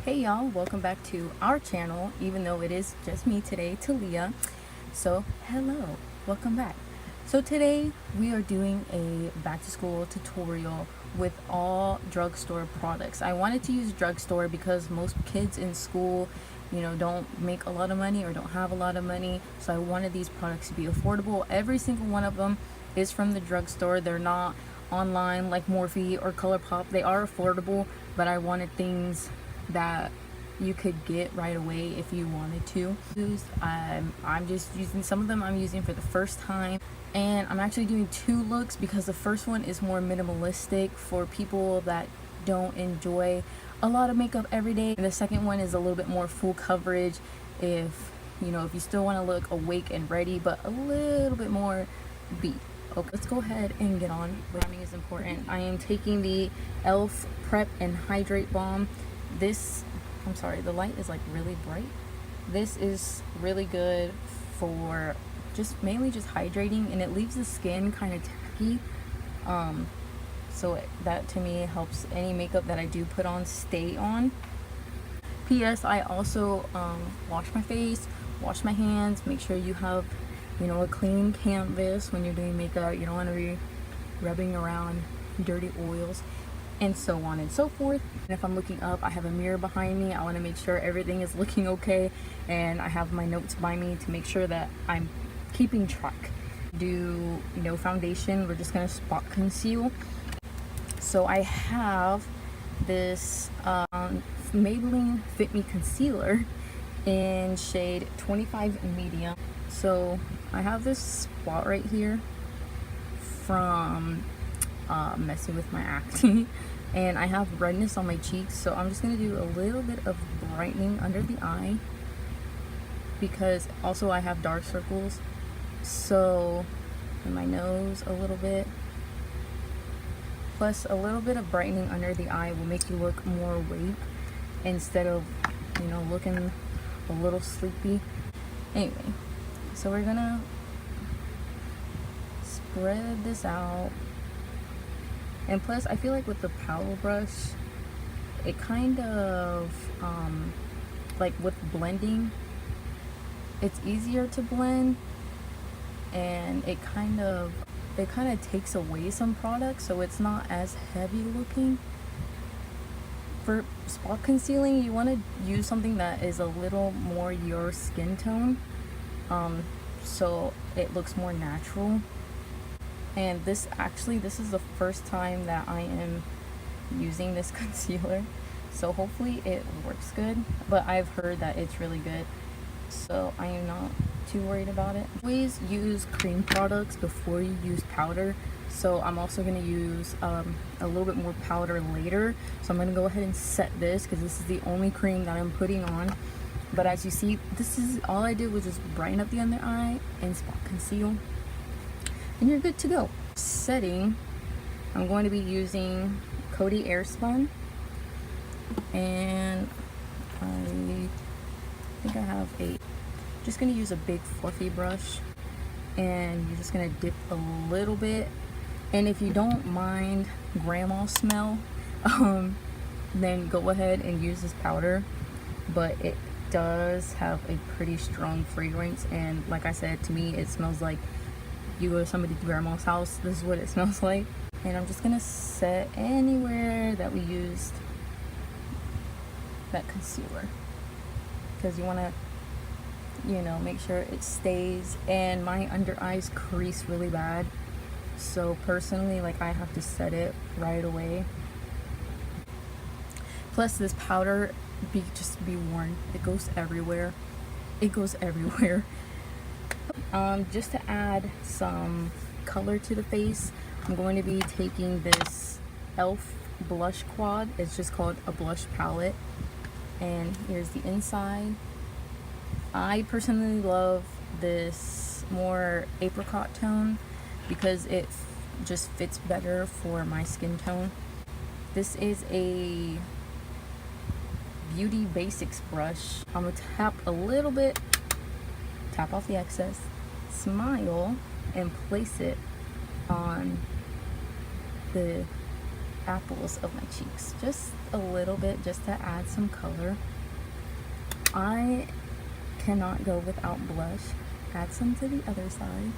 Hey y'all, welcome back to our channel, even though it is just me today, Talia. So hello, welcome back. So today we are doing a back to school tutorial with all drugstore products. I wanted to use drugstore because most kids in school, don't make a lot of money or don't have a lot of money. So I wanted these products to be affordable. Every single one of them is from the drugstore. They're not online like Morphe or ColourPop. They are affordable, but I wanted things that you could get right away if you wanted to. I'm just using some of them. I'm using for the first time, and I'm actually doing two looks because the first one is more minimalistic for people that don't enjoy a lot of makeup every day, and the second one is a little bit more full coverage if you still want to look awake and ready but a little bit more beat. Okay, let's go ahead and get on. Priming is important. I am taking the E.L.F Prep and Hydrate Balm. I'm sorry, the light is like really bright. This is really good for mainly just hydrating, and it leaves the skin kind of tacky. So that to me helps any makeup that I do put on stay on. P.S. I also wash my face, wash my hands, make sure you have a clean canvas when you're doing makeup. You don't want to be rubbing around dirty oils and so on and so forth. And if I'm looking up, I have a mirror behind me. I want to make sure everything is looking okay, and I have my notes by me to make sure that I'm keeping track. Foundation, we're just gonna spot conceal. So I have this Maybelline Fit Me concealer in shade 25 medium. So I have this spot right here from messing with my acne, and I have redness on my cheeks, so I'm just going to do a little bit of brightening under the eye because also I have dark circles, so in my nose a little bit, plus a little bit of brightening under the eye will make you look more awake instead of looking a little sleepy. Anyway, so we're gonna spread this out. And plus, I feel like with the powder brush, it kind of, like with blending, it's easier to blend, and it kind of takes away some products, so it's not as heavy looking. For spot concealing, you want to use something that is a little more your skin tone, so it looks more natural. And this is the first time that I am using this concealer, so hopefully it works good, but I've heard that it's really good, so I am not too worried about it. Always use cream products before you use powder, so I'm also going to use a little bit more powder later. So I'm going to go ahead and set this because this is the only cream that I'm putting on. But as you see, this is all I did was just brighten up the under eye and spot conceal, and you're good to go. Setting, I'm going to be using Coty Airspun, and I think I have just going to use a big fluffy brush, and you're just going to dip a little bit. And if you don't mind grandma smell, then go ahead and use this powder, but it does have a pretty strong fragrance, and like I said, to me it smells like you go to somebody's grandma's house. This is what it smells like. And I'm just gonna set anywhere that we used that concealer, because you want to make sure it stays. And my under eyes crease really bad, so personally, like, I have to set it right away. Plus this powder just be warned, it goes everywhere. Just to add some color to the face, I'm going to be taking this E.L.F blush quad. It's just called a blush palette, and here's the inside. I personally love this more apricot tone because it just fits better for my skin tone. This is a Beauty Basics brush. I'm gonna tap a little bit, tap off the excess, smile, and place it on the apples of my cheeks, just a little bit, just to add some color. I cannot go without blush. Add some to the other side,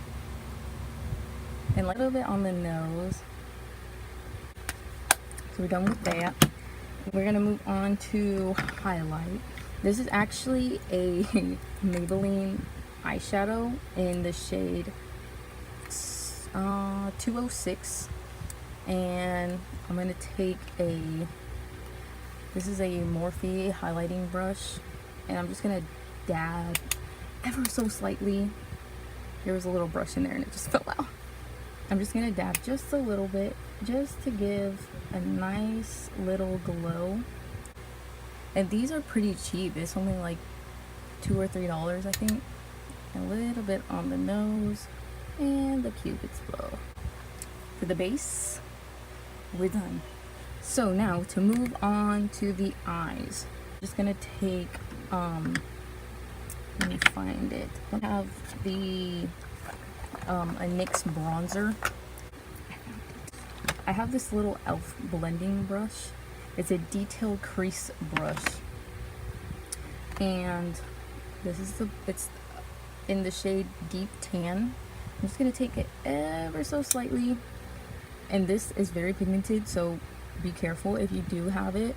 and a little bit on the nose. So we're done with that. We're gonna move on to highlight. This is actually a Maybelline eyeshadow in the shade 206, and I'm gonna take this is a Morphe highlighting brush, and I'm just gonna dab ever so slightly. There was a little brush in there and it just fell out. I'm just gonna dab just a little bit, just to give a nice little glow. And these are pretty cheap. It's only like $2 or $3, I think. A little bit on the nose and the cupid's bow. For the base, we're done. So now to move on to the eyes, I'm just gonna take let me find it. I have the a NYX bronzer. I have this little E.L.F blending brush. It's a detailed crease brush, and it's in the shade Deep Tan. I'm just gonna take it ever so slightly, and this is very pigmented, so be careful if you do have it.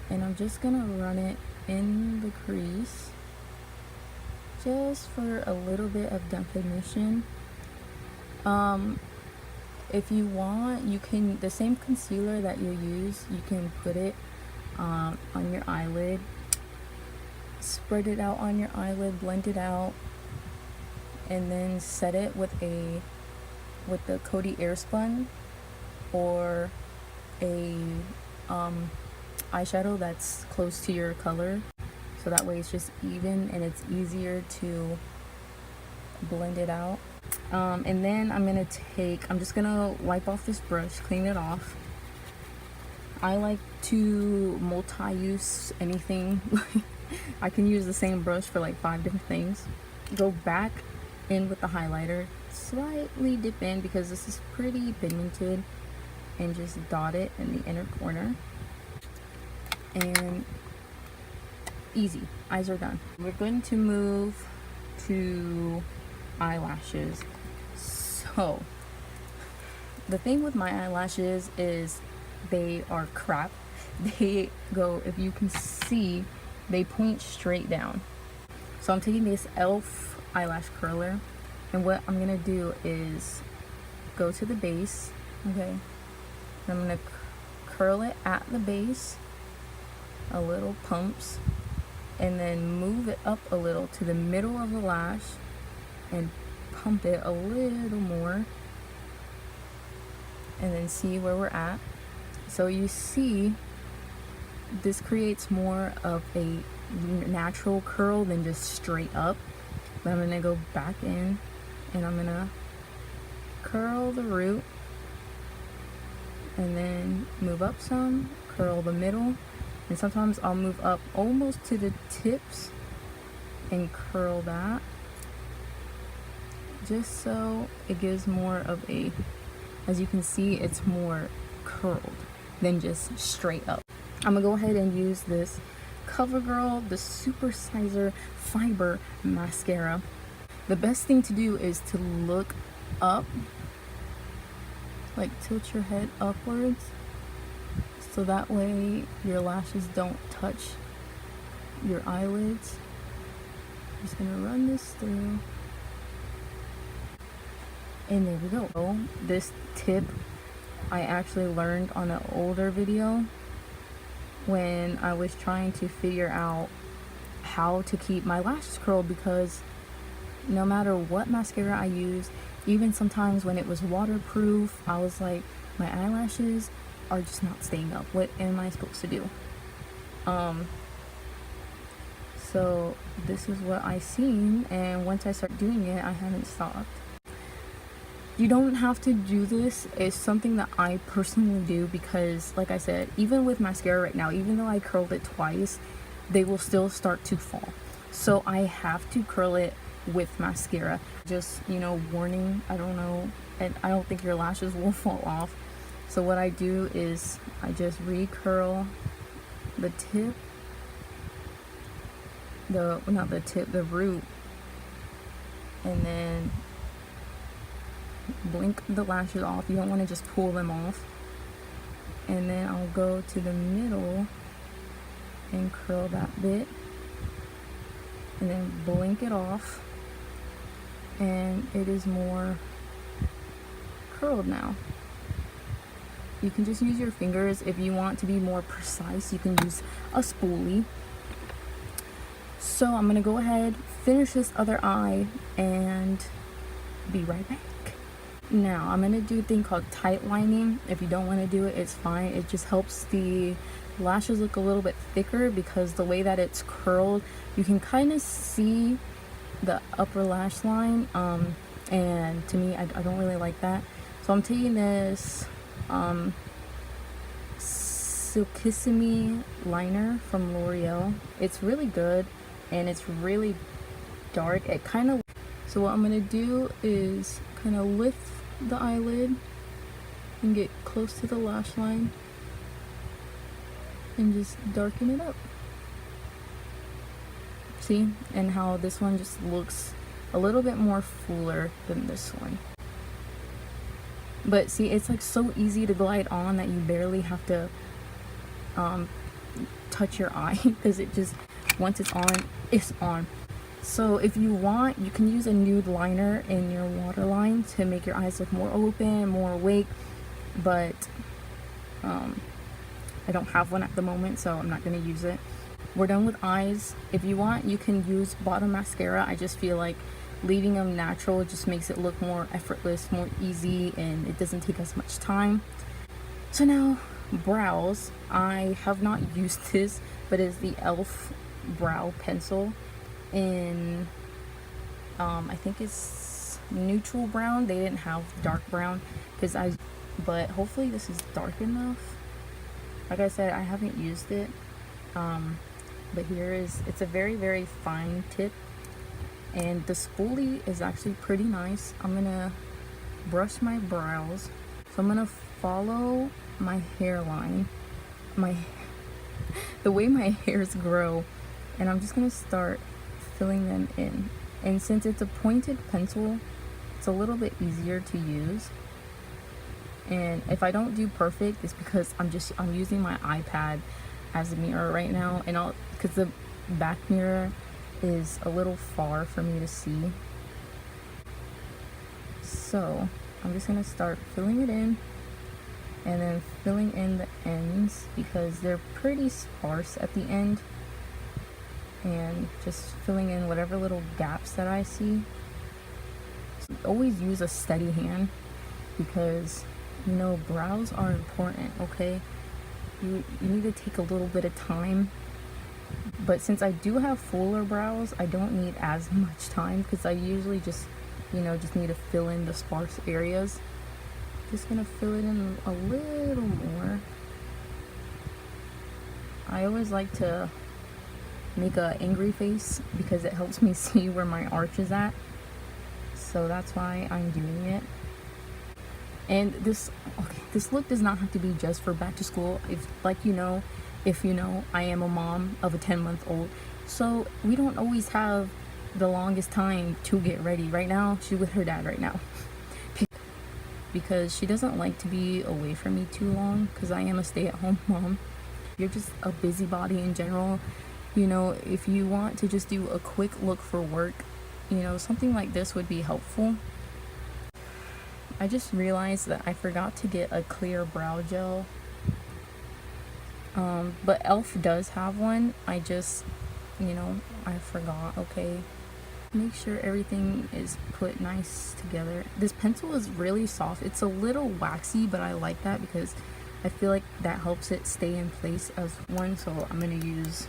And I'm just gonna run it in the crease just for a little bit of definition. If you want, you can, the same concealer that you use, you can put it on your eyelid, spread it out on your eyelid, blend it out, and then set it with the Coty Airspun or a eyeshadow that's close to your color, so that way it's just even and it's easier to blend it out. And then I'm just gonna wipe off this brush, clean it off. I like to multi-use anything. I can use the same brush for like 5 different things. Go back in with the highlighter, slightly dip in because this is pretty pigmented, and just dot it in the inner corner. And easy, eyes are done. We're going to move to eyelashes. So the thing with my eyelashes is they are crap. They go, if you can see, they point straight down. So I'm taking this E.L.F eyelash curler, and what I'm gonna do is go to the base, okay, and I'm gonna curl it at the base, a little pumps, and then move it up a little to the middle of the lash and pump it a little more, and then see where we're at. So you see this creates more of a natural curl than just straight up. But I'm gonna go back in and I'm gonna curl the root and then move up some, curl the middle, and sometimes I'll move up almost to the tips and curl that, just so it gives more of a, as you can see, it's more curled than just straight up. I'm gonna go ahead and use this Covergirl, the Super Sizer Fiber Mascara. The best thing to do is to look up, like tilt your head upwards, so that way your lashes don't touch your eyelids. I'm just gonna run this through. And there we go. This tip I actually learned on an older video when I was trying to figure out how to keep my lashes curled, because no matter what mascara I use, even sometimes when it was waterproof, I was like, my eyelashes are just not staying up. What am I supposed to do? So this is what I seen, and once I start doing it, I haven't stopped. You don't have to do this. It's something that I personally do because, like I said, even with mascara right now, even though I curled it twice, they will still start to fall. So I have to curl it with mascara. Just, you know, warning, I don't know, and I don't think your lashes will fall off. So what I do is I just recurl the tip, not the tip, the root, and then blink the lashes off. You don't want to just pull them off. And then I'll go to the middle and curl that bit, and then blink it off, and it is more curled now. You can just use your fingers. If you want to be more precise, you can use a spoolie. So I'm gonna go ahead, finish this other eye, and be right back. Now I'm gonna do a thing called tightlining. If you don't want to do it, it's fine. It just helps the lashes look a little bit thicker, because the way that it's curled, you can kind of see the upper lash line, and to me, I don't really like that. So I'm taking this Silkissime liner from L'Oreal. It's really good, and it's really dark. It kind of, so what I'm gonna do is kind of lift the eyelid and get close to the lash line and just darken it up. See? And how this one just looks a little bit more fuller than this one. But see, it's like so easy to glide on that you barely have to touch your eye, because it just, once it's on, it's on. So if you want, you can use a nude liner in your waterline to make your eyes look more open, more awake, but I don't have one at the moment, so I'm not going to use it. We're done with eyes. If you want, you can use bottom mascara. I just feel like leaving them natural just makes it look more effortless, more easy, and it doesn't take as much time. So now, brows. I have not used this, but it's the E.L.F. brow pencil in I think it's neutral brown. They didn't have dark brown, but hopefully this is dark enough. Like I said, I haven't used it, but it's a very, very fine tip, and the spoolie is actually pretty nice. I'm gonna brush my brows, so I'm gonna follow my hairline, the way my hairs grow, and I'm just gonna start filling them in. And since it's a pointed pencil, it's a little bit easier to use. And if I don't do perfect, it's because I'm using my iPad as a mirror right now, and because the back mirror is a little far for me to see. So I'm just gonna start filling it in, and then filling in the ends because they're pretty sparse at the end, and just filling in whatever little gaps that I see. So always use a steady hand, because you know, brows are important, okay? You need to take a little bit of time. But since I do have fuller brows, I don't need as much time, because I usually just need to fill in the sparse areas. Just gonna fill it in a little more. I always like to make an angry face because it helps me see where my arch is at. So that's why I'm doing it. And this look does not have to be just for back to school. If you know, I am a mom of a 10-month-old, so we don't always have the longest time to get ready. Right now, she's with her dad right now, because she doesn't like to be away from me too long, because I am a stay-at-home mom. You're just a busybody in general. You know, if you want to just do a quick look for work, something like this would be helpful. I just realized that I forgot to get a clear brow gel. But E.L.F. does have one. I just, I forgot, okay? Make sure everything is put nice together. This pencil is really soft. It's a little waxy, but I like that because I feel like that helps it stay in place as one. So I'm going to use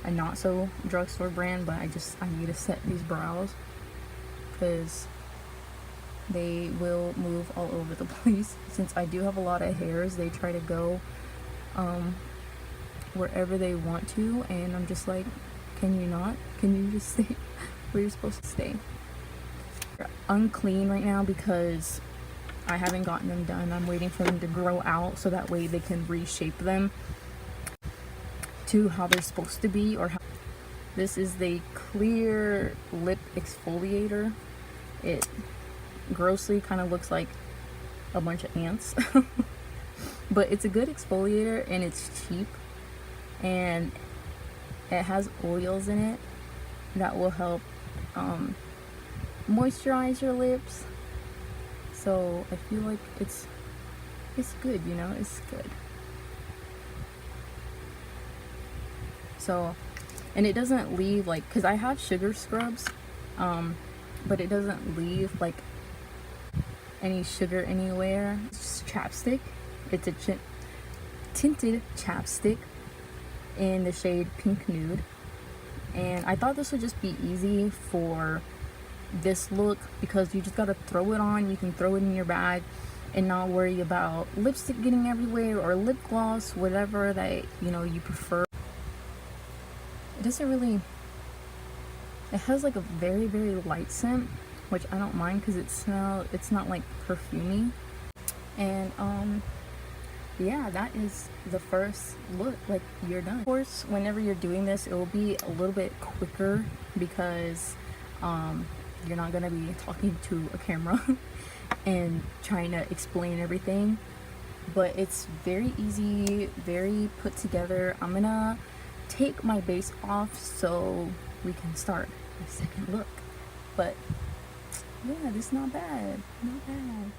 a not so drugstore brand, but I need to set these brows because they will move all over the place. Since I do have a lot of hairs, they try to go wherever they want to, and I'm just like, can you not? Can you just stay where you're supposed to stay? Unclean right now because I haven't gotten them done. I'm waiting for them to grow out so that way they can reshape them to how they're supposed to be. Or how this is the clear lip exfoliator. It grossly kind of looks like a bunch of ants. But it's a good exfoliator and it's cheap, and it has oils in it that will help moisturize your lips. So I feel like it's good, you know, it's good. So, and it doesn't leave like, because I have sugar scrubs, but it doesn't leave like any sugar anywhere. It's just chapstick. It's a tinted chapstick in the shade Pink Nude, and I thought this would just be easy for this look because you just gotta throw it on. You can throw it in your bag and not worry about lipstick getting everywhere or lip gloss, whatever that you know you prefer. It doesn't really, it has like a very light scent, which I don't mind because it's not like perfumey. And yeah, that is the first look. Like, you're done. Of course, whenever you're doing this, it will be a little bit quicker because you're not gonna be talking to a camera and trying to explain everything, but it's very easy, very put together. I'm gonna take my base off so we can start my second look. But yeah, this is not bad, not bad.